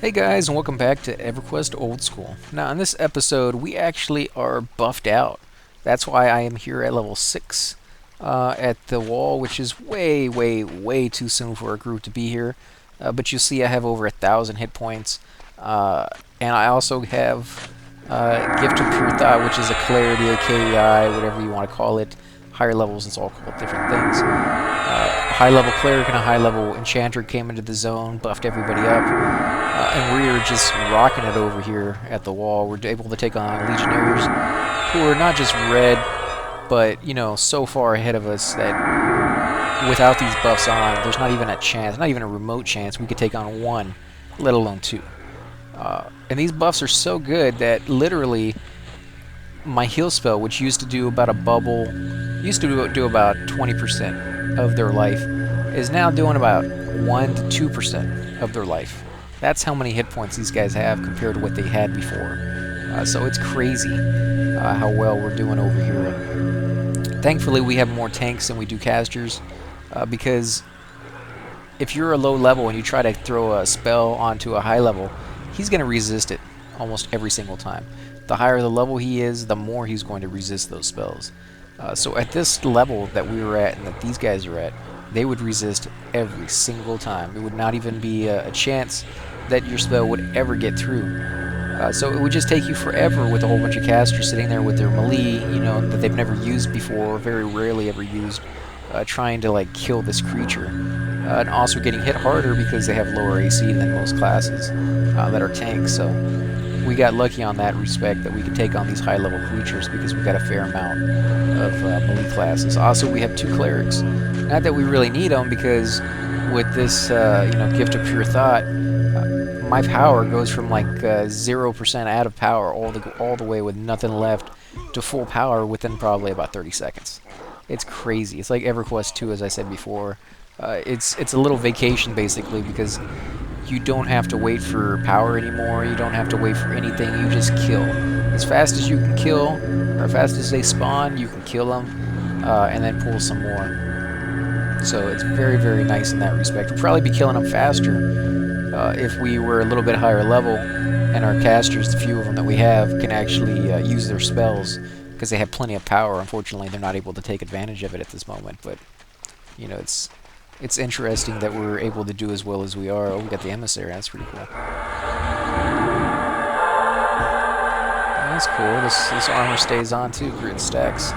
Hey guys, and welcome back to Everquest Old School. Now, in this episode, we actually are buffed out. That's why I am here at level 6 at the wall, which is way, way, way too soon for a group to be here. But you see I have over 1,000 hit points. And I also have Gift of Pure Thought, which is a Clarity, a KEI, whatever you want to call it. Higher levels, it's all called different things. A high-level Cleric and a high-level Enchanter came into the zone, buffed everybody up. And we are just rocking it over here at the wall. We're able to take on Legionnaires who are not just red, but, you know, so far ahead of us that without these buffs on, there's not even a chance, not even a remote chance, we could take on one, let alone two. And these buffs are so good that literally my heal spell, which used to do about a bubble, used to do about 20% of their life, is now doing about 1 to 2% of their life. That's how many hit points these guys have compared to what they had before. So it's crazy how well we're doing over here. Thankfully, we have more tanks than we do casters, because if you're a low level and you try to throw a spell onto a high level, he's going to resist it almost every single time. The higher the level he is, the more he's going to resist those spells. So at this level that we were at and that these guys are at, they would resist every single time. It would not even be a chance that your spell would ever get through. So it would just take you forever with a whole bunch of casters sitting there with their melee, you know, that they've never used before, very rarely ever used, trying to like kill this creature. And also getting hit harder because they have lower AC than most classes that are tanks. So we got lucky on that respect that we could take on these high-level creatures because we got a fair amount of melee classes. Also, we have 2 clerics. Not that we really need them, because with this, Gift of Pure Thought, my power goes from like 0% out of power all the way with nothing left to full power within probably about 30 seconds. It's crazy. It's like Everquest 2, as I said before. It's a little vacation basically, because you don't have to wait for power anymore. You don't have to wait for anything. You just kill as fast as you can kill, or as fast as they spawn. You can kill them, and then pull some more. So it's very, very nice in that respect. We'll probably be killing them faster if we were a little bit higher level, and our casters, the few of them that we have, can actually use their spells because they have plenty of power. Unfortunately, they're not able to take advantage of it at this moment. But you know, it's interesting that we're able to do as well as we are. Oh, we got the emissary. That's pretty cool. That's cool. This armor stays on too. Grid stacks.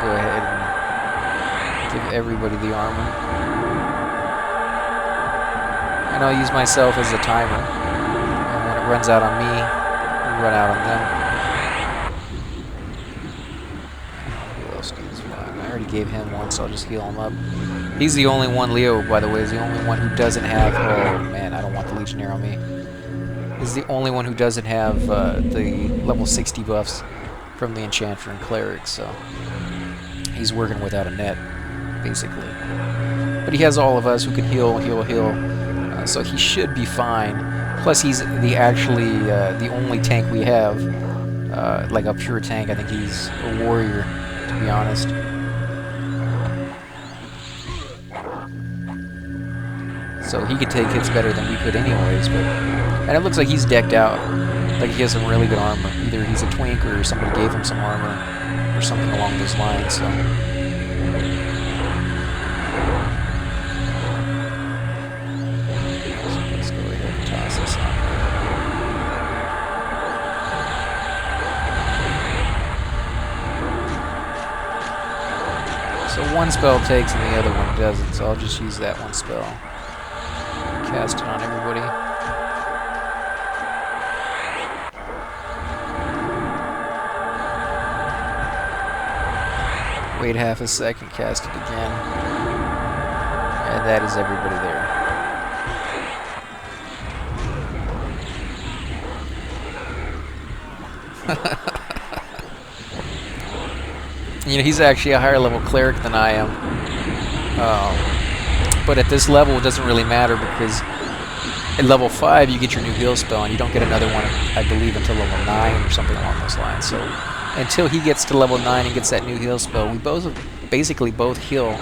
Go ahead and give everybody the armor. And I'll use myself as a timer. And when it runs out on me, we run out on them. I already gave him one, so I'll just heal him up. He's the only one, Leo, by the way, is the only one who doesn't have... Oh, man, I don't want the Legionnaire on me. He's the only one who doesn't have the level 60 buffs from the Enchanter and Cleric, so... He's working without a net, basically. But he has all of us who can heal. So he should be fine. Plus, he's the only tank we have. Like a pure tank. I think he's a warrior, to be honest. So he could take hits better than we could anyways, and it looks like he's decked out. Like he has some really good armor. Either he's a twink or somebody gave him some armor or something along those lines, so. Let's go ahead and toss this on. So one spell takes and the other one doesn't, so I'll just use that one spell. Cast it on everybody. Wait half a second, cast it again. And that is everybody there. You know, he's actually a higher level Cleric than I am. But at this level, it doesn't really matter because at level 5, you get your new heal spell, and you don't get another one, I believe, until level 9 or something along those lines. So until he gets to level 9 and gets that new heal spell, we basically both heal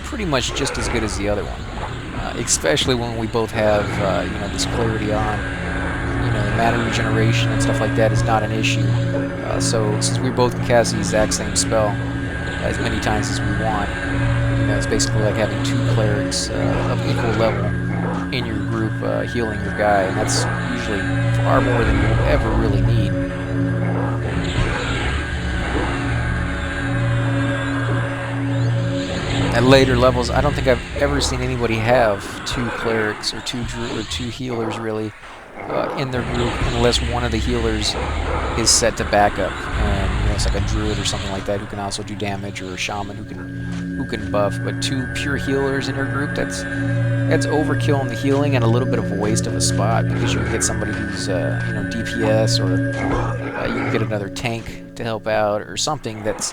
pretty much just as good as the other one. especially when we both have this clarity on. The mana regeneration and stuff like that is not an issue. So since we both can cast the exact same spell as many times as we want, it's basically like having two clerics of equal level in your group healing your guy, and that's usually far more than you'll ever really need. At later levels, I don't think I've ever seen anybody have two clerics or two healers really in their group, unless one of the healers is set to backup, and it's like a druid or something like that who can also do damage, or a shaman who can buff. But two pure healers in your group, that's overkill in the healing and a little bit of a waste of a spot, because you can get somebody who's DPS, or you can get another tank to help out, or something that's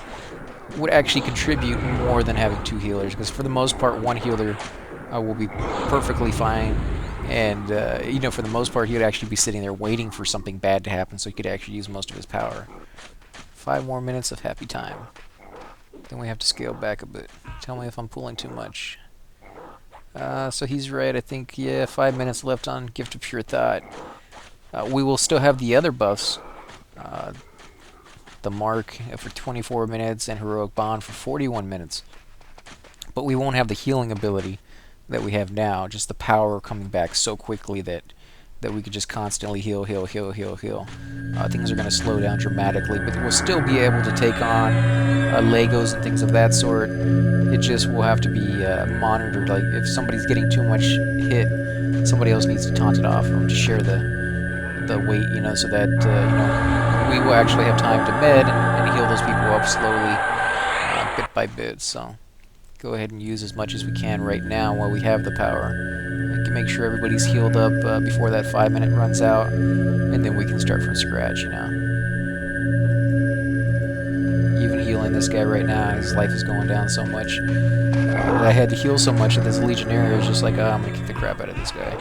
would actually contribute more than having two healers, because for the most part one healer will be perfectly fine, and for the most part he would actually be sitting there waiting for something bad to happen so he could actually use most of his power. 5 more minutes of happy time. Then we have to scale back a bit. Tell me if I'm pulling too much. So he's right, I think, yeah, 5 minutes left on Gift of Pure Thought. We will still have the other buffs. The Mark for 24 minutes and Heroic Bond for 41 minutes. But we won't have the healing ability that we have now, just the power coming back so quickly that we could just constantly heal. Things are going to slow down dramatically, but we'll still be able to take on Legos and things of that sort. It just will have to be monitored. Like, if somebody's getting too much hit, somebody else needs to taunt it off or to share the weight, so that we will actually have time to med and heal those people up slowly, bit by bit. So go ahead and use as much as we can right now while we have the power. We can make sure everybody's healed up before that 5 minute runs out, and then we can start from scratch, Even healing this guy right now, his life is going down so much that I had to heal so much that this Legionnaire is just like, I'm gonna kick the crap out of this guy.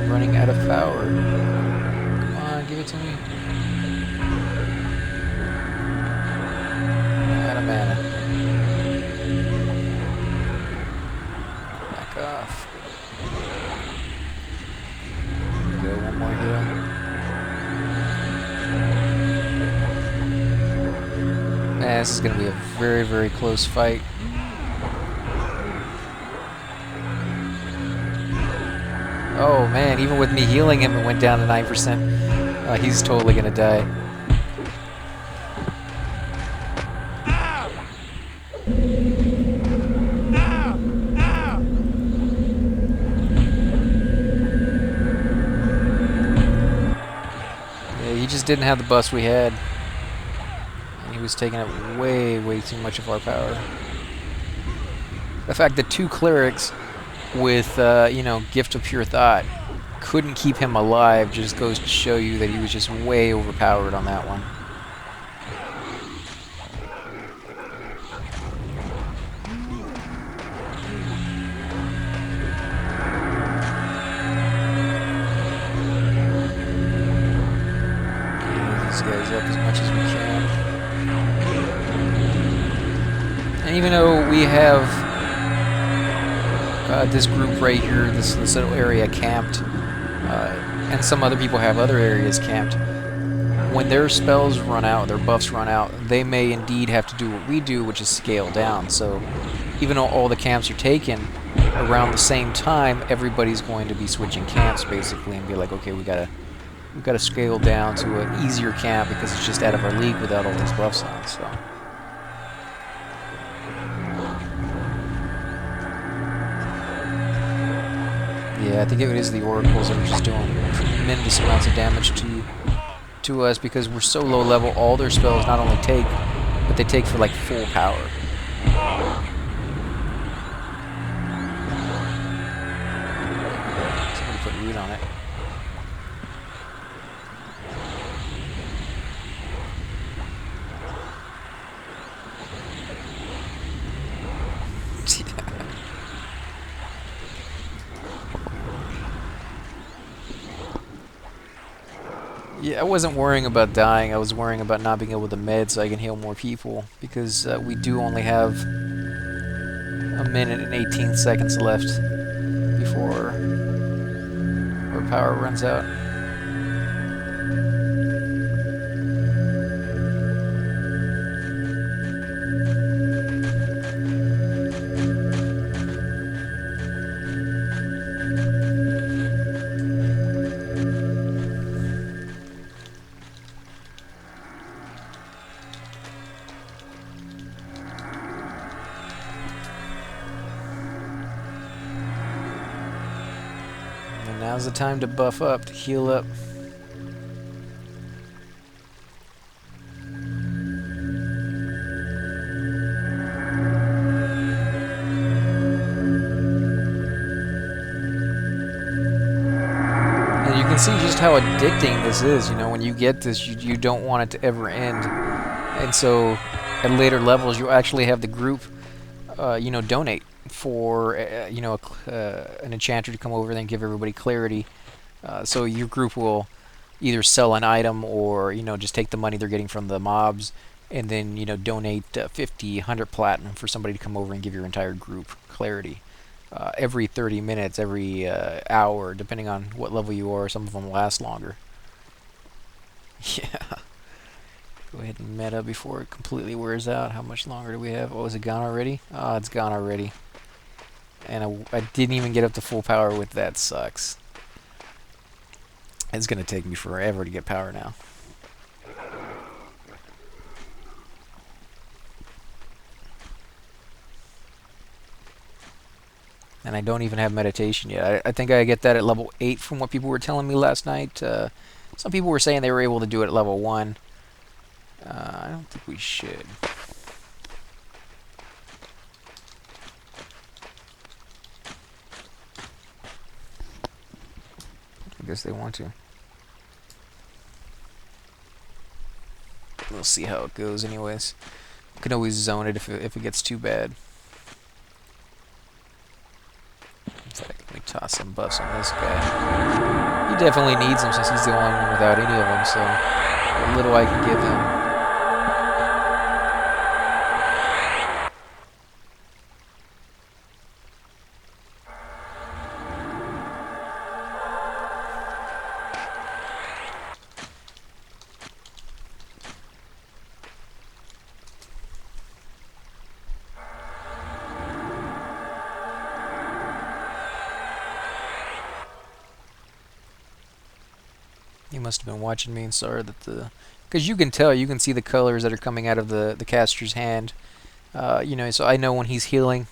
Running out of power. Come on, give it to me. Out of mana. Back off. Go, one more heal. Man, this is going to be a very, very close fight. Oh man, even with me healing him, it went down to 9%. He's totally gonna die. Yeah, he just didn't have the bust we had. And he was taking up way, way too much of our power. The fact that two clerics with, Gift of Pure Thought couldn't keep him alive just goes to show you that he was just way overpowered on that one. Get these guys up as much as we can. And even though we have this group right here, this little area camped, and some other people have other areas camped, when their spells run out, their buffs run out, they may indeed have to do what we do, which is scale down. So even though all the camps are taken around the same time, everybody's going to be switching camps basically and be like, okay, we gotta scale down to an easier camp because it's just out of our league without all these buffs on. So yeah, I think it is the oracles that are just doing tremendous amounts of damage to us because we're so low level. All their spells not only take, but they take for like full power. Somebody put root on it. Yeah, I wasn't worrying about dying. I was worrying about not being able to med so I can heal more people because we do only have a minute and 18 seconds left before our power runs out. And now's the time to buff up, to heal up. And you can see just how addicting this is. You know, when you get this, you don't want it to ever end. And so at later levels, you'll actually have the group, donate for, an enchanter to come over and then give everybody clarity. So your group will either sell an item or, just take the money they're getting from the mobs and then, donate 50, 100 platinum for somebody to come over and give your entire group clarity. Every 30 minutes, every hour, depending on what level you are. Some of them last longer. Yeah. Go ahead and meta before it completely wears out. How much longer do we have? Oh, is it gone already? Oh, it's gone already. And I didn't even get up to full power with that. Sucks. It's going to take me forever to get power now. And I don't even have meditation yet. I think I get that at level 8 from what people were telling me last night. Some people were saying they were able to do it at level 1. I don't think we should. I guess they want to. We'll see how it goes anyways. We can always zone it if it gets too bad. In fact, let me toss some buffs on this guy. He definitely needs them since he's the only one without any of them, so what little I can give him. You must have been watching me and saw that because you can see the colors that are coming out of the caster's hand. So I know when he's healing.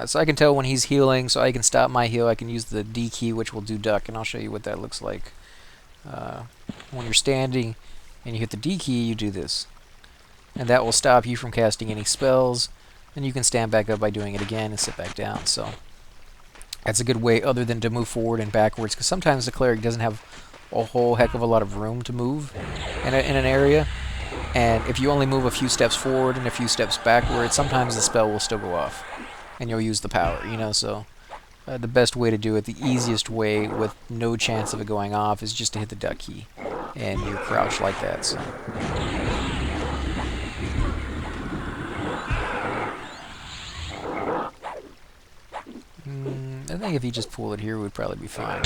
So I can tell when he's healing, so I can stop my heal. I can use the D key, which will do duck, and I'll show you what that looks like. When you're standing and you hit the D key, you do this. And that will stop you from casting any spells. And you can stand back up by doing it again and sit back down. So that's a good way other than to move forward and backwards, because sometimes the cleric doesn't have a whole heck of a lot of room to move in an area. And if you only move a few steps forward and a few steps backward, sometimes the spell will still go off. And you'll use the power, so the best way to do it, the easiest way with no chance of it going off, is just to hit the duck key. And you crouch like that, so... I think if you just pull it here, we'd probably be fine.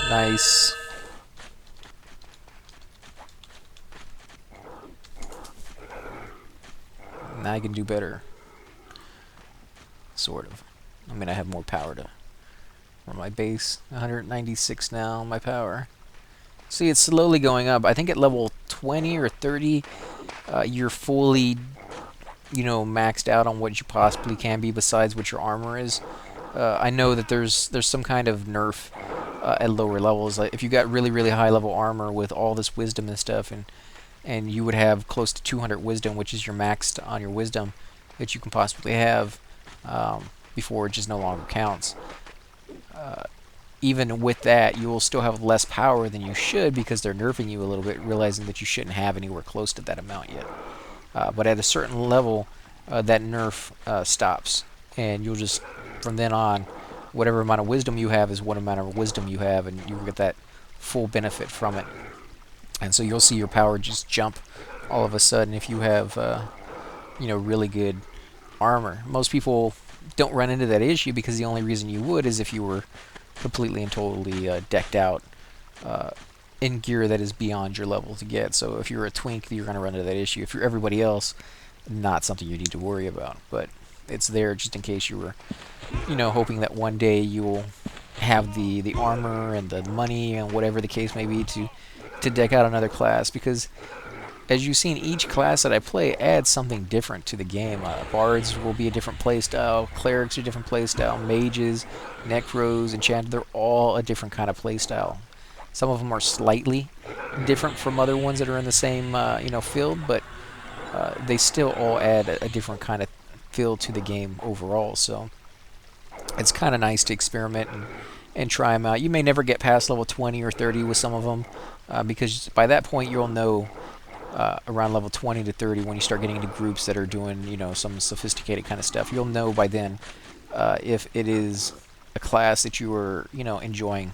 Nice. Now I can do better. Sort of. I mean, I have more power to run my base. 196 now, my power. See, it's slowly going up. I think at level 20 or 30, you're fully, maxed out on what you possibly can be besides what your armor is. I know that there's some kind of nerf at lower levels. Like if you got really, really high level armor with all this wisdom and stuff, and you would have close to 200 wisdom, which is your maxed on your wisdom that you can possibly have before it just no longer counts. Even with that, you will still have less power than you should because they're nerfing you a little bit, realizing that you shouldn't have anywhere close to that amount yet. But at a certain level, that nerf stops. and you'll just from then on, whatever amount of wisdom you have is what amount of wisdom you have, and you get that full benefit from it. And so you'll see your power just jump all of a sudden if you have really good armor. Most people don't run into that issue because the only reason you would is if you were completely and totally decked out in gear that is beyond your level to get. So if you're a twink, you're going to run into that issue. If you're everybody else, not something you need to worry about. But it's there just in case you were, hoping that one day you'll have the armor and the money and whatever the case may be to deck out another class. Because as you've seen, each class that I play adds something different to the game. Bards will be a different playstyle, clerics are a different playstyle, mages, necros, enchanted, they're all a different kind of playstyle. Some of them are slightly different from other ones that are in the same field, but they still all add a different kind of feel to the game overall. So it's kind of nice to experiment and try them out. You may never get past level 20 or 30 with some of them, because by that point you'll know around level 20 to 30 when you start getting into groups that are doing some sophisticated kind of stuff. You'll know by then if it is a class that you are enjoying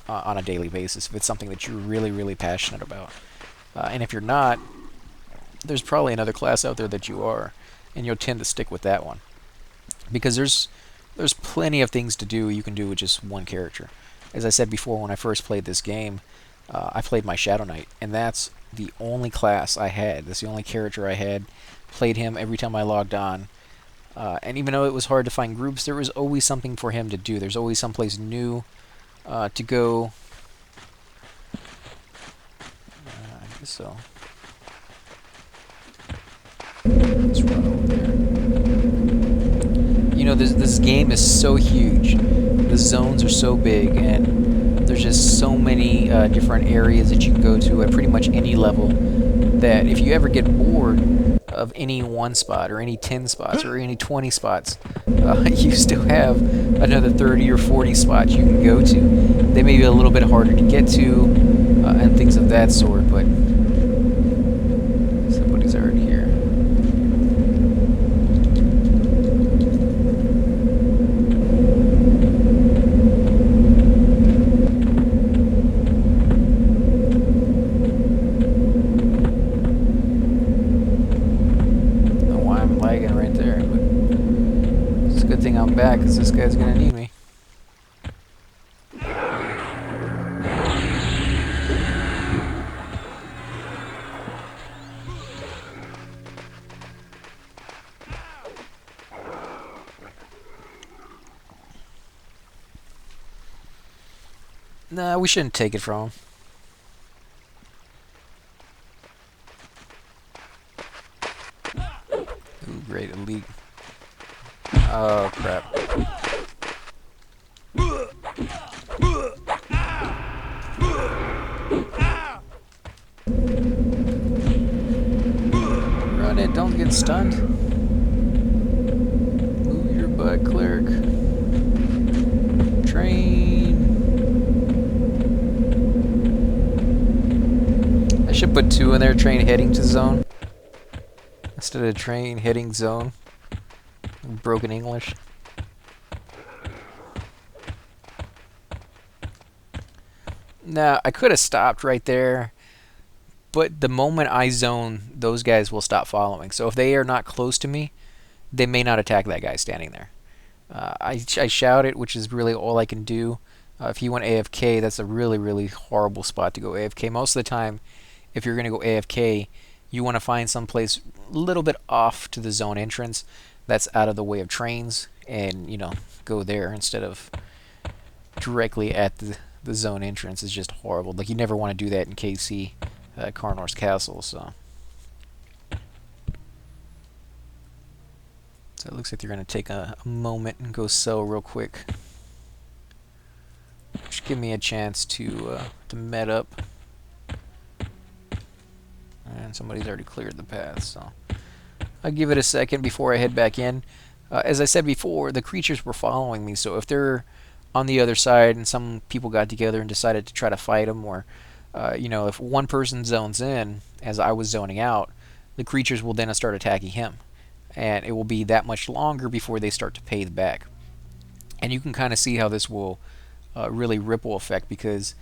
on a daily basis, if it's something that you're really, really passionate about. And if you're not, there's probably another class out there that you are, and you'll tend to stick with that one. Because there's plenty of things to do you can do with just one character. As I said before, when I first played this game, I played my Shadow Knight, and that's the only class I had. That's the only character I had. Played him every time I logged on. And even though it was hard to find groups, there was always something for him to do. There's always someplace new to go. I guess so. Let's run over there. This game is so huge. The zones are so big, and there's just so many different areas that you can go to at pretty much any level, that if you ever get bored of any one spot or any 10 spots or any 20 spots, you still have another 30 or 40 spots you can go to. They may be a little bit harder to get to and things of that sort, but somebody's already here. I'm back because this guy's gonna need me. Nah, we shouldn't take it from him. Ooh, great elite. Oh, crap. Run it, don't get stunned. Move your butt, Cleric. Train. I should put 2 in there, train heading to zone, instead of train heading zone. Broken English. Now, I could have stopped right there, but the moment I zone, those guys will stop following. So if they are not close to me, they may not attack that guy standing there. I shout it, which is really all I can do. If you went AFK, that's a really, really horrible spot to go AFK. Most of the time, if you're going to go AFK, you want to find someplace a little bit off to the zone entrance that's out of the way of trains, and go there instead of directly at the zone entrance. Is just horrible. Like, you never want to do that in KC, Karnor's Castle. So it looks like they're going to take a moment and go sell real quick. Just give me a chance to med up. And somebody's already cleared the path, so I'll give it a second before I head back in. As I said before, the creatures were following me, so if they're on the other side and some people got together and decided to try to fight them, or if one person zones in as I was zoning out, the creatures will then start attacking him. and it will be that much longer before they start to pay back. And you can kind of see how this will really ripple effect, because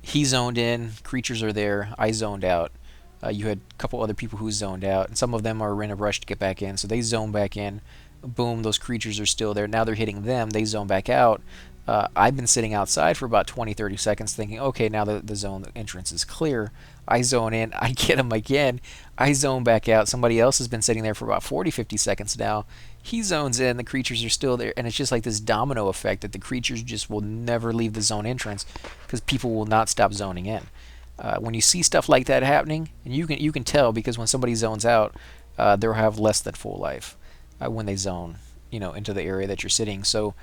he zoned in, creatures are there, I zoned out. You had a couple other people who zoned out, and some of them are in a rush to get back in, so they zone back in. Boom, those creatures are still there. Now they're hitting them, they zone back out. I've been sitting outside for about 20-30 seconds thinking, okay, now the zone entrance is clear. I zone in, I get him again, I zone back out. Somebody else has been sitting there for about 40-50 seconds now. He zones in, the creatures are still there, and it's just like this domino effect that the creatures just will never leave the zone entrance because people will not stop zoning in. When you see stuff like that happening, and you can tell, because when somebody zones out, they'll have less than full life when they zone, into the area that you're sitting. So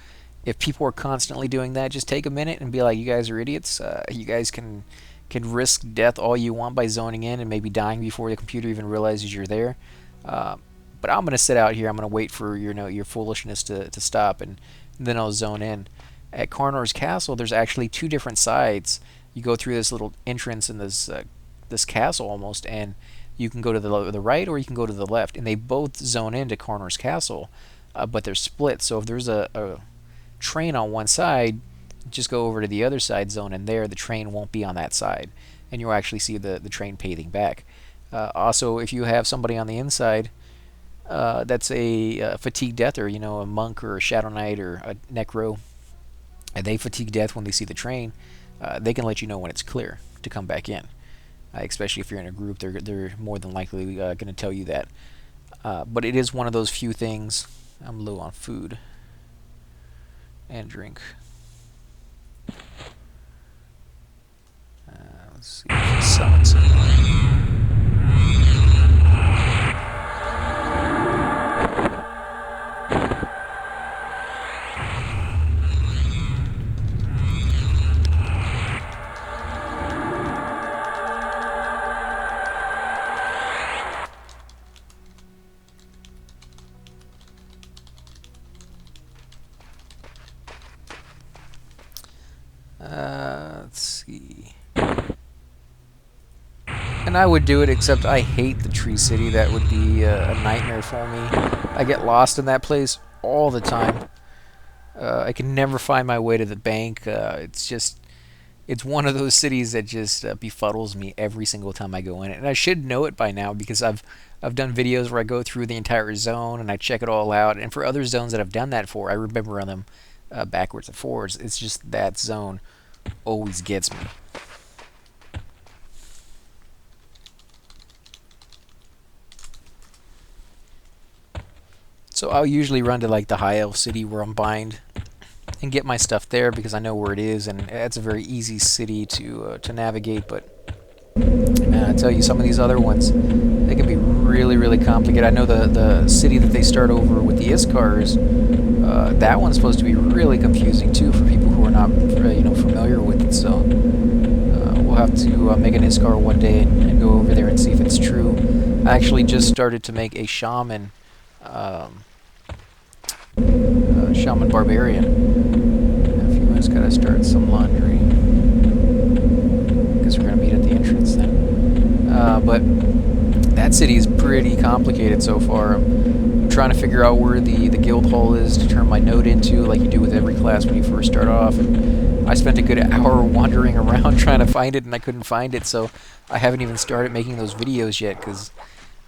if people are constantly doing that, just take a minute and be like, you guys are idiots. You guys can risk death all you want by zoning in and maybe dying before the computer even realizes you're there. But I'm gonna sit out here. I'm gonna wait for your foolishness to stop, and then I'll zone in. At Karnor's Castle, there's actually two different sides. You go through this little entrance in this castle almost, and you can go to the right or you can go to the left, and they both zone into Karnor's Castle, but they're split. So if there's a train on one side, just go over to the other side, zone in there. The train won't be on that side, and you'll actually see the train paving back. Also, if you have somebody on the inside that's a fatigue death, or a monk or a shadow knight or a necro, and they fatigue death when they see the train, they can let you know when it's clear to come back in. Especially if you're in a group, they're more than likely going to tell you that. But it is one of those few things. I'm low on food and drink. Let's see if I can summon someone. Let's see. And I would do it, except I hate the Tree City. That would be a nightmare for me. I get lost in that place all the time. I can never find my way to the bank. It's one of those cities that just befuddles me every single time I go in it. And I should know it by now, because I've done videos where I go through the entire zone and I check it all out. And for other zones that I've done that for, I remember on them backwards and forwards. It's just that zone always gets me. So I'll usually run to like the High Elf City where I'm bind and get my stuff there, because I know where it is, and it's a very easy city to navigate. But man, I tell you, some of these other ones, they can be really, really complicated. I know the city that they start over with the Iskars, that one's supposed to be really confusing too for people who are not familiar with it. So we'll have to make an Iskar one day and go over there and see if it's true. I actually just started to make a shaman. Shaman Barbarian. If you guys gotta start some laundry, because we're gonna meet at the entrance then. But that city is pretty complicated so far. I'm trying to figure out where the guild hall is to turn my node into, like you do with every class when you first start off. And I spent a good hour wandering around trying to find it, and I couldn't find it. So I haven't even started making those videos yet, because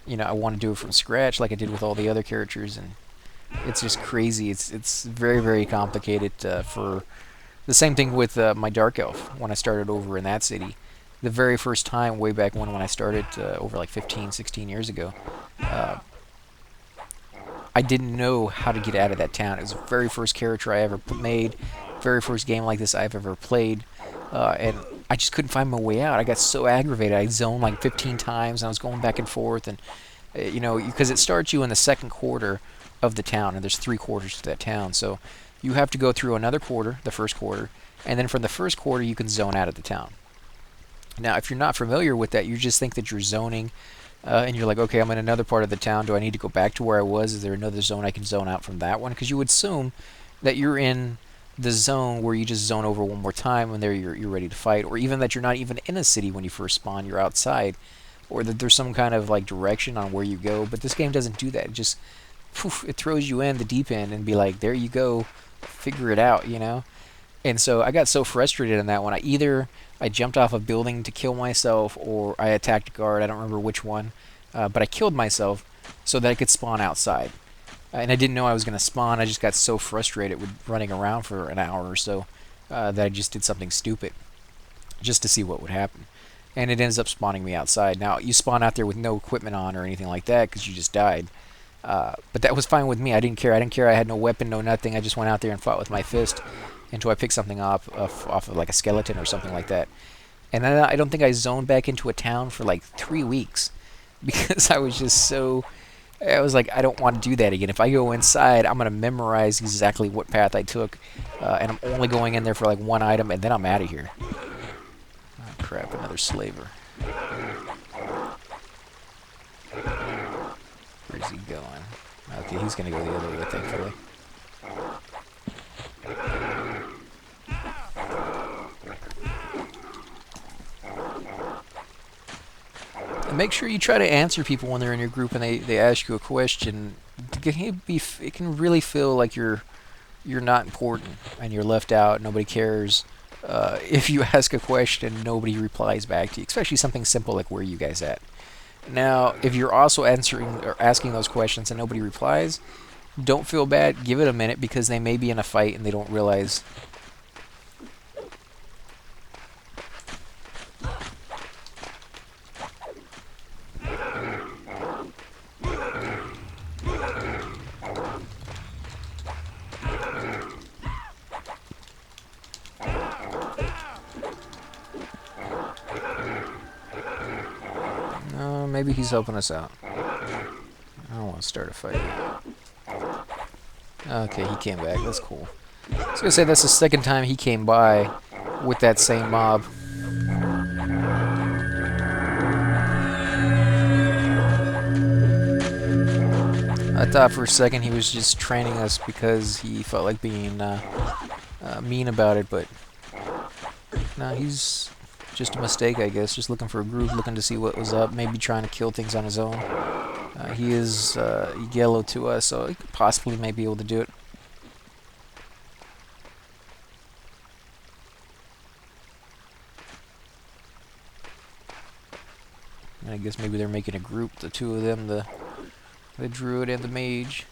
I want to do it from scratch like I did with all the other characters, and it's just crazy. It's very, very complicated. For the same thing with my Dark Elf when I started over in that city. The very first time, way back when I started over like 15, 16 years ago, I didn't know how to get out of that town. It was the very first character I ever made, very first game like this I've ever played, and I just couldn't find my way out. I got so aggravated. I zoned like 15 times, and I was going back and forth, and because it starts you in the second quarter of the town, and there's 3 quarters to that town, so you have to go through another quarter, the first quarter, and then from the first quarter you can zone out of the town. Now, if you're not familiar with that, you just think that you're zoning, and you're like, okay, I'm in another part of the town. Do I need to go back to where I was? Is there another zone I can zone out from that one? Because you would assume that you're in the zone where you just zone over one more time, and there you're ready to fight, or even that you're not even in a city when you first spawn, you're outside, or that there's some kind of like direction on where you go. But this game doesn't do that. It just poof, it throws you in the deep end and be like, there you go, figure it out, you know. And so I got so frustrated in that one. I jumped off a building to kill myself, or I attacked a guard. I don't remember which one, but I killed myself so that I could spawn outside. And I didn't know I was going to spawn. I just got so frustrated with running around for an hour or so that I just did something stupid just to see what would happen. And it ends up spawning me outside. Now, you spawn out there with no equipment on or anything like that because you just died. But that was fine with me. I didn't care. I had no weapon, no nothing. I just went out there and fought with my fist until I picked something off of like a skeleton or something like that. And then I don't think I zoned back into a town for like 3 weeks because I was just so... I was like, I don't want to do that again. If I go inside, I'm going to memorize exactly what path I took. And I'm only going in there for like one item, and then I'm out of here. Oh, crap, another slaver. Where's he going? Okay, he's going to go the other way, thankfully. And make sure you try to answer people when they're in your group and they ask you a question. It can really feel like you're not important and you're left out. Nobody cares. If you ask a question, nobody replies back to you, especially something simple like where are you guys at. Now, if you're also answering or asking those questions and nobody replies, don't feel bad. Give it a minute because they may be in a fight and they don't realize. Maybe he's helping us out. I don't want to start a fight. Okay, he came back. That's cool. I was going to say that's the second time he came by with that same mob. I thought for a second he was just training us because he felt like being mean about it, but no, he's just a mistake, I guess. Just looking for a group, looking to see what was up, maybe trying to kill things on his own. He is yellow to us, so he could possibly may be able to do it. And I guess maybe they're making a group, the two of them, the druid and the mage.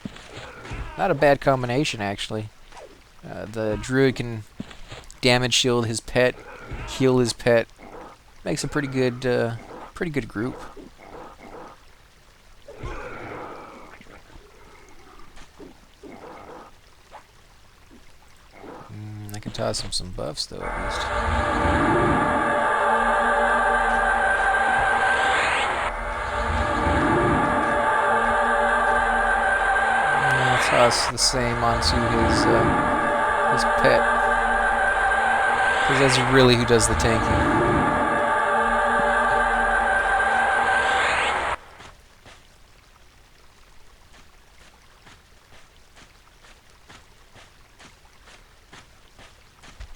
Not a bad combination, actually. The druid can damage shield his pet, heal his pet. Makes a pretty good group. I can toss him some buffs, though, at least. I'll toss the same onto his pet. Because that's really who does the tanking.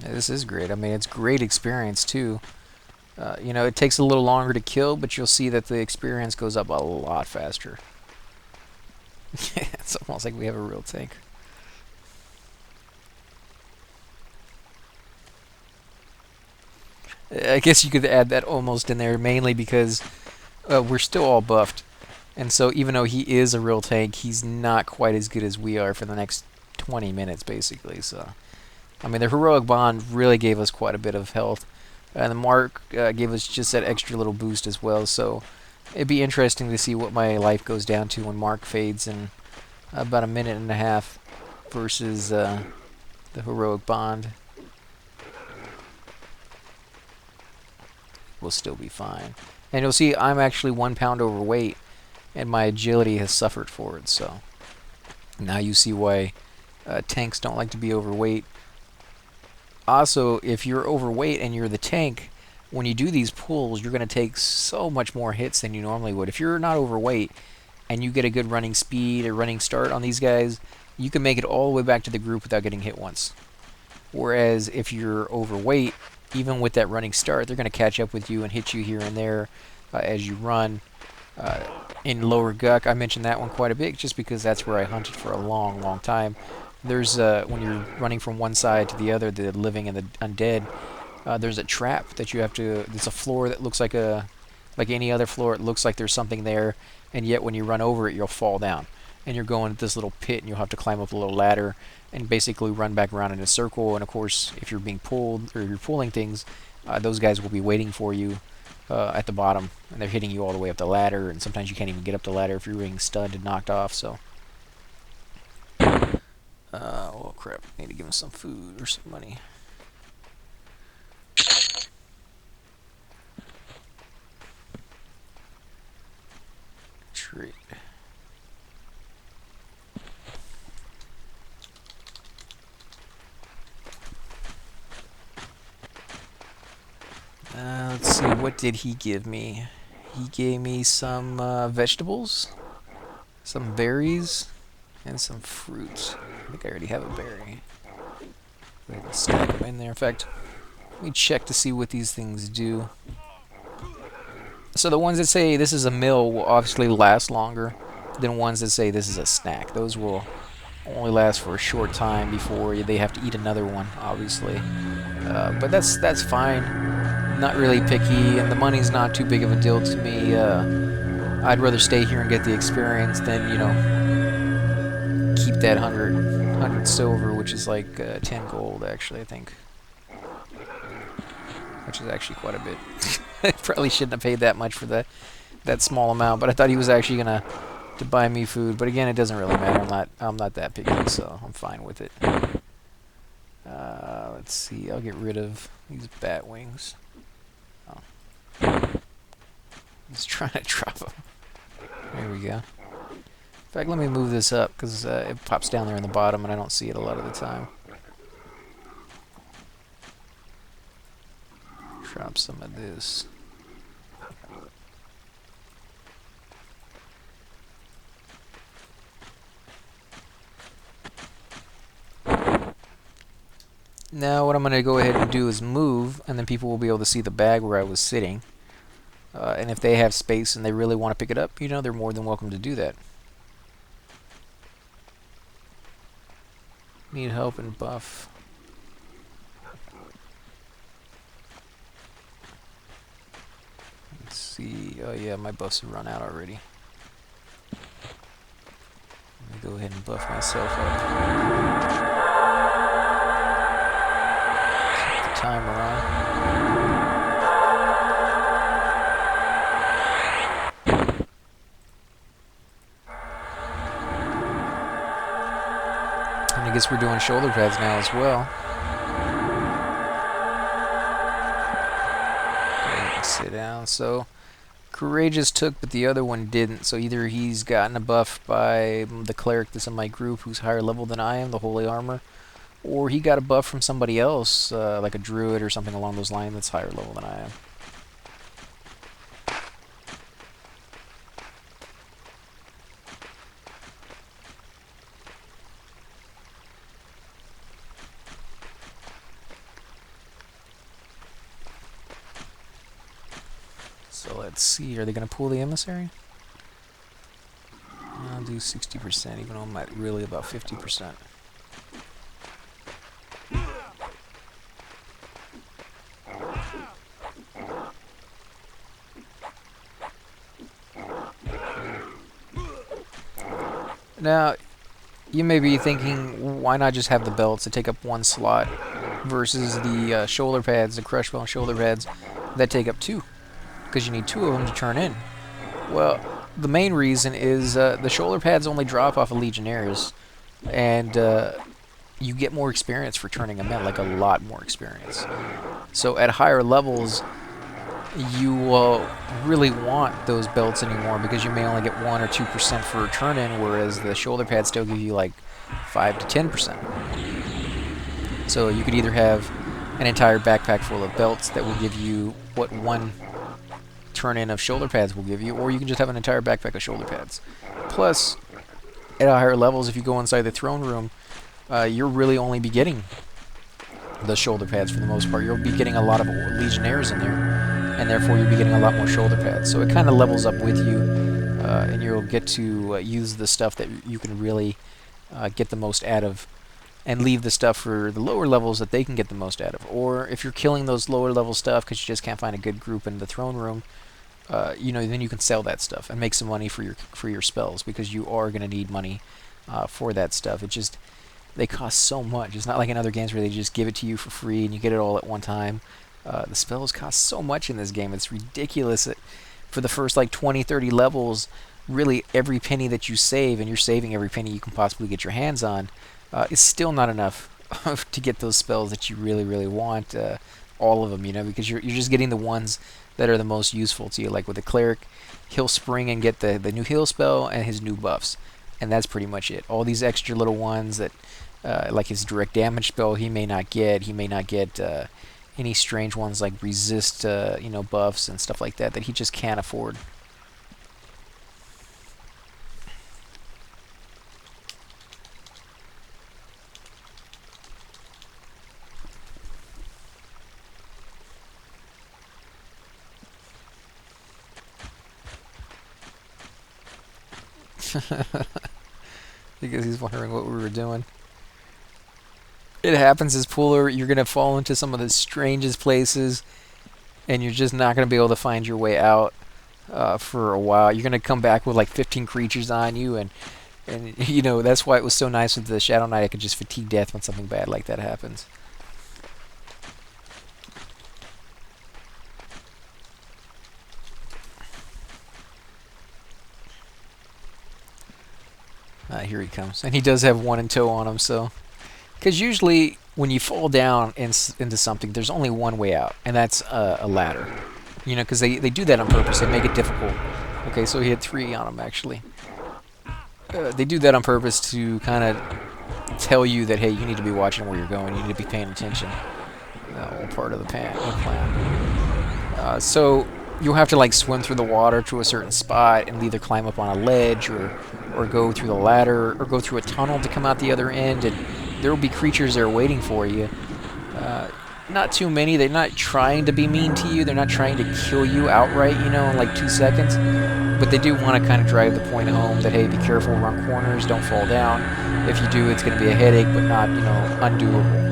This is great. I mean, it's great experience, too. You know, it takes a little longer to kill, but you'll see that the experience goes up a lot faster. It's almost like we have a real tank. I guess you could add that almost in there, mainly because we're still all buffed. And so even though he is a real tank, he's not quite as good as we are for the next 20 minutes, basically. So, I mean, the heroic bond really gave us quite a bit of health, and the mark gave us just that extra little boost as well. So it'd be interesting to see what my life goes down to when mark fades in about a minute and a half versus the heroic bond. We'll still be fine. And you'll see I'm actually 1 pound overweight, and my agility has suffered for it. So now you see why tanks don't like to be overweight. Also, if you're overweight and you're the tank, when you do these pulls, you're going to take so much more hits than you normally would. If you're not overweight and you get a good running speed or running start on these guys, you can make it all the way back to the group without getting hit once. Whereas if you're overweight, even with that running start, they're going to catch up with you and hit you here and there as you run. In Lower Guck, I mentioned that one quite a bit just because that's where I hunted for a long, long time. There's when you're running from one side to the other, the living and the undead, there's a trap that you have to. It's a floor that looks like any other floor. It looks like there's something there, and yet when you run over it, you'll fall down, and you're going to this little pit, and you'll have to climb up a little ladder and basically run back around in a circle. And of course, if you're being pulled or you're pulling things, those guys will be waiting for you at the bottom, and they're hitting you all the way up the ladder, and sometimes you can't even get up the ladder if you're being stunned and knocked off. So, oh crap! I need to give him some food or some money. Trade. Let's see, what did he give me? He gave me some vegetables, some berries, and some fruits. I think I already have a berry. Go ahead and stack them in there. In fact, let me check to see what these things do. So the ones that say this is a meal will obviously last longer than ones that say this is a snack. Those will only last for a short time before they have to eat another one, obviously. But that's fine. Not really picky, and the money's not too big of a deal to me. I'd rather stay here and get the experience than, you know, keep that 100 silver, which is like 10 gold, actually, I think. Which is actually quite a bit. I probably shouldn't have paid that much for that small amount, but I thought he was actually gonna to buy me food. But again, it doesn't really matter. I'm not that picky, so I'm fine with it. Let's see. I'll get rid of these bat wings. Oh. He's trying to drop them. There we go. In fact, let me move this up because it pops down there in the bottom, and I don't see it a lot of the time. Drop some of this. Now what I'm going to go ahead and do is move, and then people will be able to see the bag where I was sitting. And if they have space and they really want to pick it up, you know, they're more than welcome to do that. Need help and buff. Let's see. Oh yeah, my buffs have run out already. Let me go ahead and buff myself up. Keep the timer on. And I guess we're doing shoulder pads now as well. Go ahead and sit down. So Courageous took, but the other one didn't. So either he's gotten a buff by the Cleric that's in my group who's higher level than I am, the Holy Armor, or he got a buff from somebody else, like a Druid or something along those lines that's higher level than I am. So let's see, are they going to pull the emissary? I'll do 60%, even though I'm at really about 50%. Now, you may be thinking, why not just have the belts that take up one slot versus the shoulder pads, the crush bone shoulder pads that take up two? Because you need two of them to turn in. Well, the main reason is the shoulder pads only drop off of Legionnaires, and you get more experience for turning them in, like a lot more experience. So at higher levels, you will really want those belts anymore because you may only get 1 or 2% for a turn in, whereas the shoulder pads still give you like 5 to 10%. So you could either have an entire backpack full of belts that will give you what one turn-in of shoulder pads will give you, or you can just have an entire backpack of shoulder pads. Plus, at higher levels, if you go inside the throne room, you'll really only be getting the shoulder pads for the most part. You'll be getting a lot of Legionnaires in there, and therefore you'll be getting a lot more shoulder pads. So it kind of levels up with you. and you'll get to use the stuff that you can really get the most out of, and leave the stuff for the lower levels that they can get the most out of. Or if you're killing those lower level stuff because you just can't find a good group in the throne room, then you can sell that stuff and make some money for your spells, because you are going to need money for that stuff. They cost so much. It's not like in other games where they just give it to you for free and you get it all at one time. The spells cost so much in this game. It's ridiculous. For the first like 20, 30 levels, really every penny that you save, and you're saving every penny you can possibly get your hands on, is still not enough to get those spells that you really, really want. All of them, because you're just getting the ones that are the most useful to you. Like with the Cleric, he'll spring and get the new heal spell and his new buffs, and that's pretty much it. All these extra little ones that, like his direct damage spell, he may not get. He may not get any strange ones like resist, buffs and stuff like that he just can't afford. Because he's wondering what we were doing. It happens as Pooler, you're going to fall into some of the strangest places, and you're just not going to be able to find your way out for a while. You're going to come back with like 15 creatures on you, and that's why it was so nice with the Shadow Knight. I could just fatigue death when something bad like that happens. Here he comes. And he does have one in tow on him, so... Because usually, when you fall down into something, there's only one way out, and that's a ladder. Because they do that on purpose. They make it difficult. Okay, so he had 3 on him, actually. They do that on purpose to kind of tell you that, hey, you need to be watching where you're going. You need to be paying attention. All part of the plan. So you'll have to like swim through the water to a certain spot and either climb up on a ledge or go through the ladder or go through a tunnel to come out the other end, and there will be creatures there waiting for you. Not too many. They're not trying to be mean to you. They're not trying to kill you outright, in like 2 seconds. But they do want to kind of drive the point home that, hey, be careful around corners, don't fall down. If you do, it's going to be a headache, but not, undoable.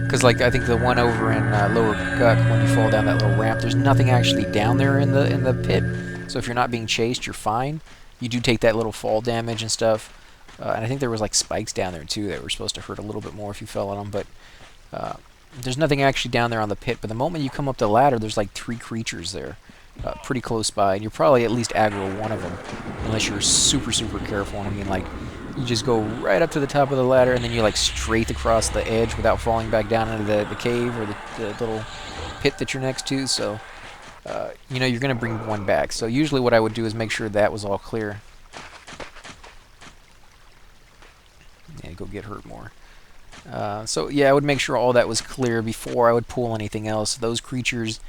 Because I think the one over in Lower Guck, when you fall down that little ramp, there's nothing actually down there in the pit. So if you're not being chased, you're fine. You do take that little fall damage and stuff. And I think there was like spikes down there too that were supposed to hurt a little bit more if you fell on them. But there's nothing actually down there on the pit. But the moment you come up the ladder, there's like 3 creatures there, pretty close by, and you're probably at least aggro one of them, unless you're super, super careful. And I mean, like, you just go right up to the top of the ladder, and then you like straight across the edge without falling back down into the cave or the little pit that you're next to. So, you're going to bring one back. So usually what I would do is make sure that was all clear. Yeah, go get hurt more. So yeah, I would make sure all that was clear before I would pull anything else. Those creatures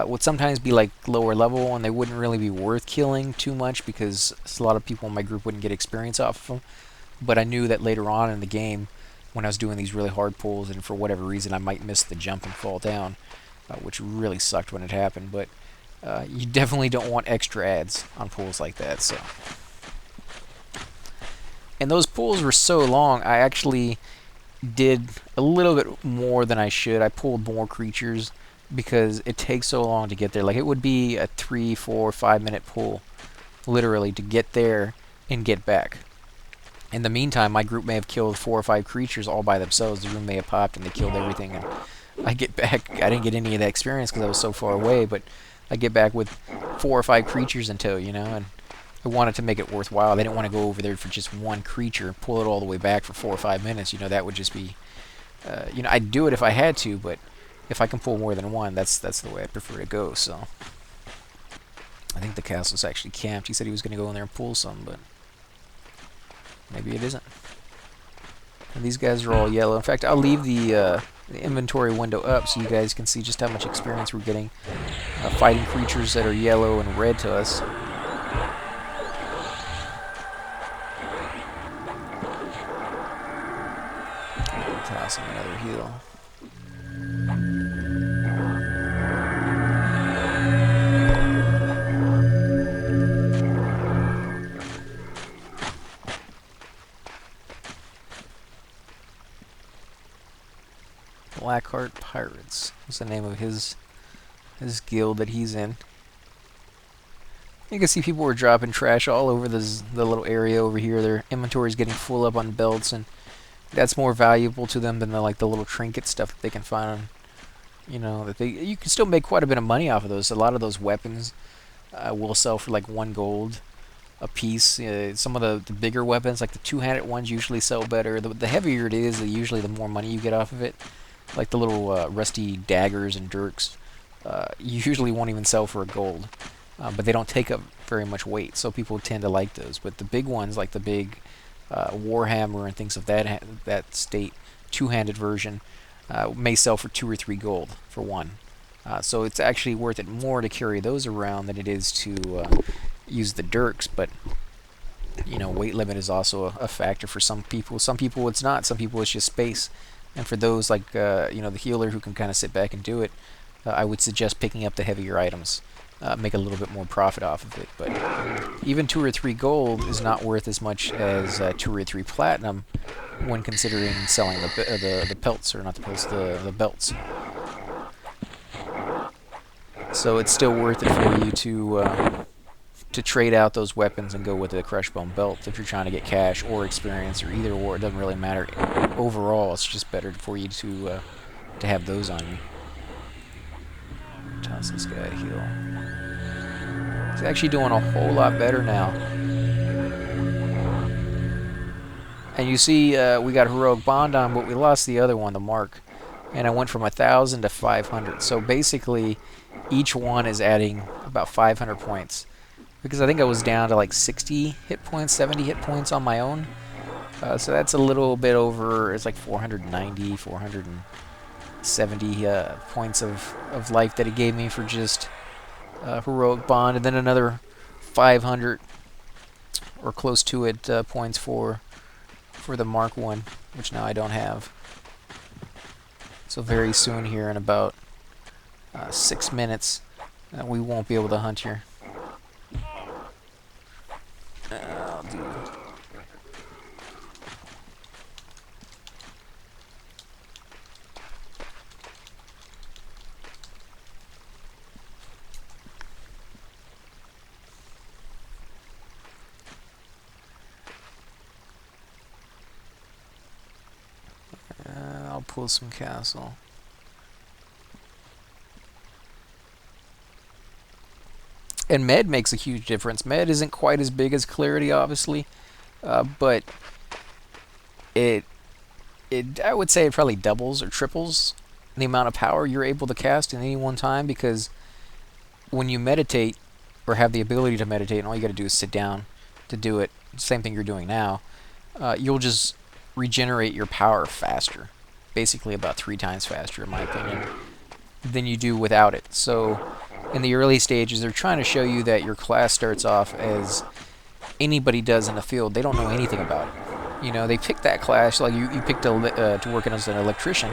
would sometimes be like lower level, and they wouldn't really be worth killing too much because a lot of people in my group wouldn't get experience off of them. But I knew that later on in the game, when I was doing these really hard pulls, and for whatever reason I might miss the jump and fall down, which really sucked when it happened. But you definitely don't want extra adds on pulls like that. So, and those pulls were so long, I actually did a little bit more than I should. I pulled more creatures because it takes so long to get there. Like, it would be a 3, 4, 5 minute pull, literally, to get there and get back. In the meantime, my group may have killed 4 or 5 creatures all by themselves. The room may have popped and they killed everything, and I get back. I didn't get any of that experience because I was so far away, but I get back with 4 or 5 creatures in tow, and I wanted to make it worthwhile. I didn't want to go over there for just one creature, pull it all the way back for 4 or 5 minutes. That would just be, I'd do it if I had to, but if I can pull more than one, that's the way I prefer to go. So I think the castle's actually camped. He said he was going to go in there and pull some, but maybe it isn't. And these guys are all yellow. In fact, I'll leave the inventory window up so you guys can see just how much experience we're getting fighting creatures that are yellow and red to us. Toss him another heal. Blackheart Pirates. What's the name of his guild that he's in? You can see people were dropping trash all over the little area over here. Their inventory's getting full up on belts, and that's more valuable to them than the little trinket stuff that they can find on, you can still make quite a bit of money off of those. A lot of those weapons will sell for like 1 gold a piece. Some of the bigger weapons, like the two-handed ones, usually sell better. The heavier it is, usually the more money you get off of it. Like the little rusty daggers and dirks, you usually won't even sell for 1 gold. But they don't take up very much weight, so people tend to like those. But the big ones, like the big Warhammer and things of that state, two-handed version, may sell for 2 or 3 gold for one. So it's actually worth it more to carry those around than it is to use the dirks. But weight limit is also a factor for some people. Some people it's not. Some people it's just space. And for those like the healer who can kind of sit back and do it, I would suggest picking up the heavier items. Make a little bit more profit off of it. But even 2 or 3 gold is not worth as much as 2 or 3 platinum when considering selling the pelts, or not the pelts, the belts. So it's still worth it for you to trade out those weapons and go with the Crushbone belt if you're trying to get cash or experience, or either or. It doesn't really matter. Overall, it's just better for you to have those on you. Toss this guy a heal. He's actually doing a whole lot better now. And you see, we got Heroic Bond on, but we lost the other one, the Mark. And I went from 1,000 to 500. So basically, each one is adding about 500 points. Because I think I was down to like 60 hit points, 70 hit points on my own. So that's a little bit over, it's like 490, 470 points of life that it gave me for just Heroic Bond. And then another 500 or close to it points for the Mark 1, which now I don't have. So very soon here, in about 6 minutes, we won't be able to hunt here. I'll do... I'll pull some castle. And med makes a huge difference. Med isn't quite as big as clarity, obviously, but it I would say it probably doubles or triples the amount of power you're able to cast in any one time, because when you meditate or have the ability to meditate, and all you got to do is sit down to do it, same thing you're doing now, you'll just regenerate your power faster, basically about 3 times faster, in my opinion, than you do without it. So in the early stages, they're trying to show you that your class starts off as anybody does in the field. They don't know anything about it. They picked that class, like you picked to work as an electrician,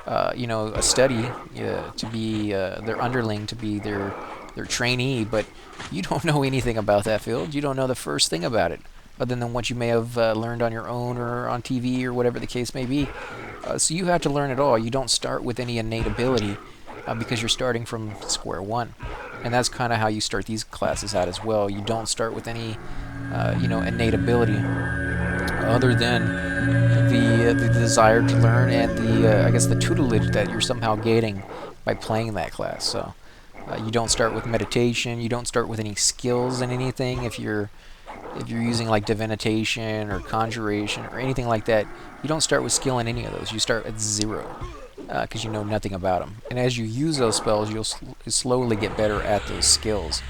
a study to be their underling, to be their trainee, but you don't know anything about that field. You don't know the first thing about it, other than what you may have learned on your own or on TV or whatever the case may be. So you have to learn it all. You don't start with any innate ability, because you're starting from square one. And that's kind of how you start these classes out as well. You don't start with any innate ability, other than the desire to learn and I guess the tutelage that you're somehow gaining by playing that class. So you don't start with meditation. You don't start with any skills in anything. If you're using like divination or conjuration or anything like that, you don't start with skill in any of those. You start at 0, because you know nothing about them. And as you use those spells, you'll slowly get better at those skills.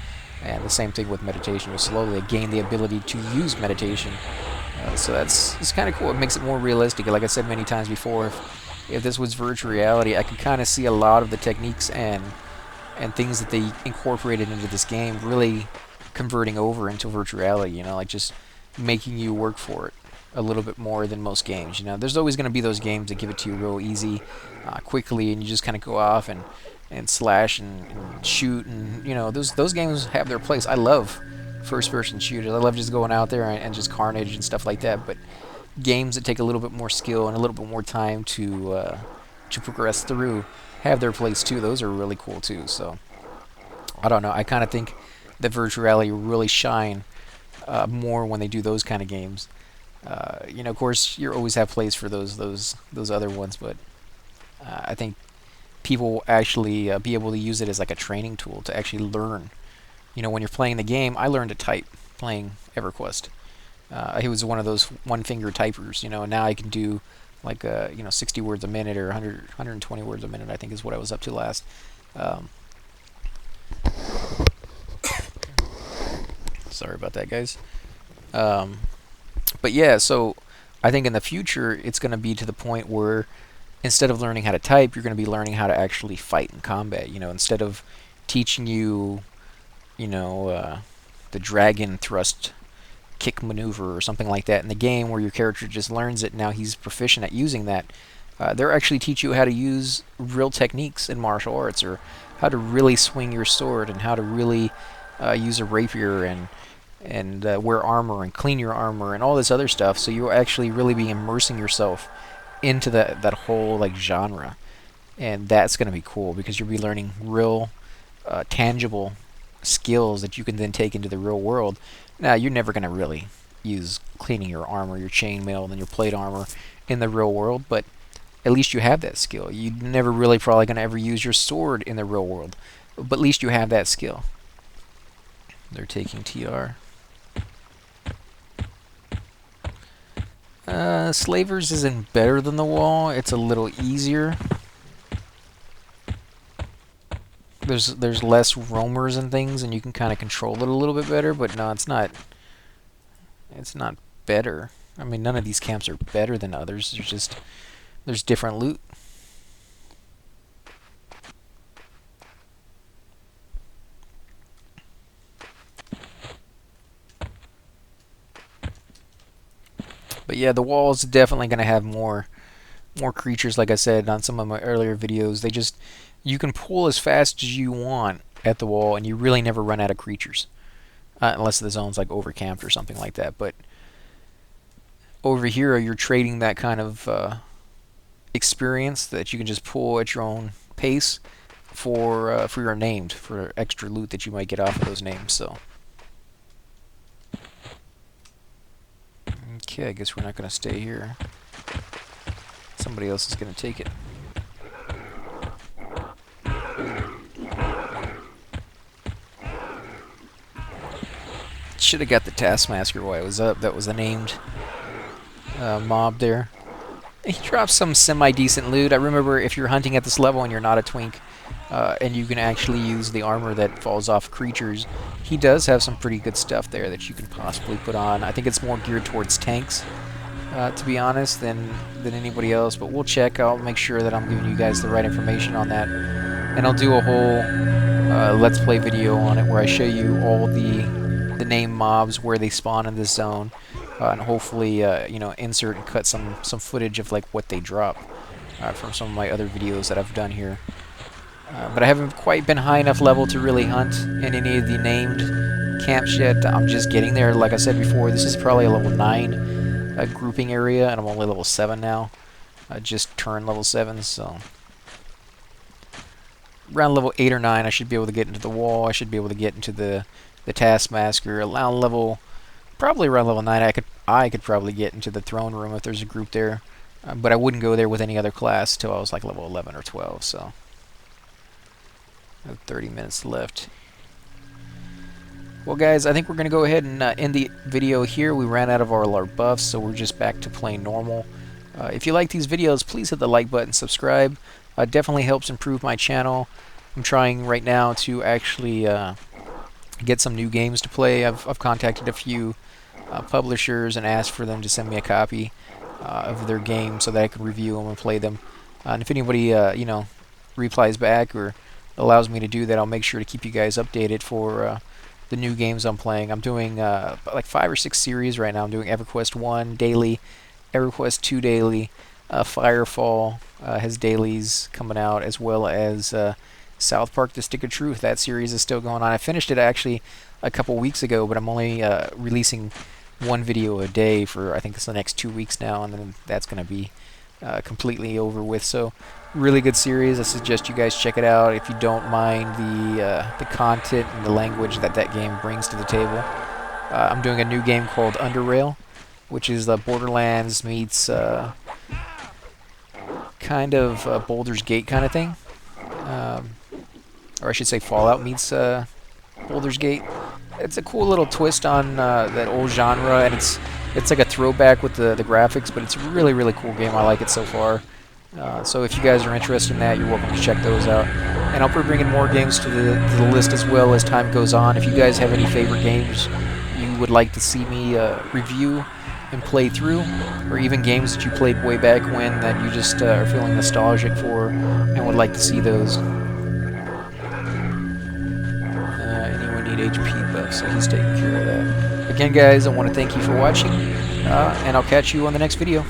And the same thing with meditation. You'll slowly gain the ability to use meditation. So it's kind of cool. It makes it more realistic. Like I said many times before, if this was virtual reality, I could kind of see a lot of the techniques and things that they incorporated into this game really converting over into virtual reality, like just making you work for it a little bit more than most games. There's always going to be those games that give it to you real easy, quickly, and you just kind of go off and slash and shoot, and those games have their place. I love first-person shooters. I love just going out there and just carnage and stuff like that. But games that take a little bit more skill and a little bit more time to to progress through have their place too. Those are really cool too. So I don't know. I kind of think that virtual reality really shine more when they do those kind of games. You know, of course, you always have place for those other ones, but I think people will actually be able to use it as like a training tool to actually learn. You know, when you're playing the game, I learned to type playing Everquest. He was one of those one-finger typers, you know, and now I can do like 60 words a minute or 120 words a minute, I think is what I was up to last. Sorry about that, guys. But yeah, so I think in the future it's going to be to the point where instead of learning how to type, you're going to be learning how to actually fight in combat. You know, instead of teaching you, the dragon thrust kick maneuver or something like that in the game where your character just learns it, now he's proficient at using that. They'll actually teach you how to use real techniques in martial arts, or how to really swing your sword, and how to really use a rapier, and wear armor and clean your armor and all this other stuff. So you'll actually really be immersing yourself into that whole like genre, and that's going to be cool because you'll be learning real tangible skills that you can then take into the real world. Now, you're never going to really use cleaning your armor, your chainmail, and your plate armor in the real world, but at least you have that skill. You're never really probably going to ever use your sword in the real world, but at least you have that skill. They're taking TR. Slavers isn't better than the wall. It's a little easier. There's less roamers and things, and you can kind of control it a little bit better. But no, it's not. It's not better. I mean, none of these camps are better than others. There's different loot. But yeah, the wall is definitely going to have more creatures. Like I said on some of my earlier videos, you can pull as fast as you want at the wall, and you really never run out of creatures, unless the zone's like overcamped or something like that. But over here, you're trading that kind of experience that you can just pull at your own pace for your named, for extra loot that you might get off of those names. So. Okay, I guess we're not going to stay here. Somebody else is going to take it. Should have got the Taskmaster while I was up. That was a named mob there. He dropped some semi-decent loot. I remember if you're hunting at this level and you're not a twink, and you can actually use the armor that falls off creatures, he does have some pretty good stuff there that you can possibly put on. I think it's more geared towards tanks, to be honest, than anybody else. But we'll check. I'll make sure that I'm giving you guys the right information on that, and I'll do a whole Let's Play video on it where I show you all the name mobs, where they spawn in this zone, and hopefully insert and cut some footage of like what they drop from some of my other videos that I've done here. But I haven't quite been high enough level to really hunt in any of the named camps yet. I'm just getting there. Like I said before, this is probably a level 9 grouping area, and I'm only level 7 now. I just turned level 7, so around level 8 or 9 I should be able to get into the wall. I should be able to get into the Taskmaster. Probably around level 9 I could probably get into the throne room if there's a group there. But I wouldn't go there with any other class till I was like level 11 or 12, so I have 30 minutes left. Well, guys, I think we're going to go ahead and end the video here. We ran out of all our buffs, so we're just back to playing normal. If you like these videos, please hit the like button, subscribe. It definitely helps improve my channel. I'm trying right now to actually get some new games to play. I've contacted a few publishers and asked for them to send me a copy of their game so that I can review them and play them. And if anybody replies back or allows me to do that, I'll make sure to keep you guys updated for the new games I'm playing. I'm doing like 5 or 6 series right now. I'm doing Everquest 1 daily, Everquest 2 daily, Firefall has dailies coming out, as well as South Park: The Stick of Truth. That series is still going on. I finished it actually a couple weeks ago, but I'm only releasing 1 video a day for, I think it's the next 2 weeks now, and then that's going to be completely over with. So Really good series. I suggest you guys check it out if you don't mind the content and the language that that game brings to the table. I'm doing a new game called Underrail, which is Borderlands meets kind of Baldur's Gate kind of thing, or I should say Fallout meets Baldur's Gate. It's a cool little twist on that old genre, and it's like a throwback with the graphics, but it's a really really cool game. I like it so far. So if you guys are interested in that, you're welcome to check those out. And I'll be bringing more games to the list as well as time goes on. If you guys have any favorite games you would like to see me review and play through, or even games that you played way back when that you just are feeling nostalgic for and would like to see those. Anyone need HP buffs, so he's taking care of that. Again, guys, I want to thank you for watching, and I'll catch you on the next video.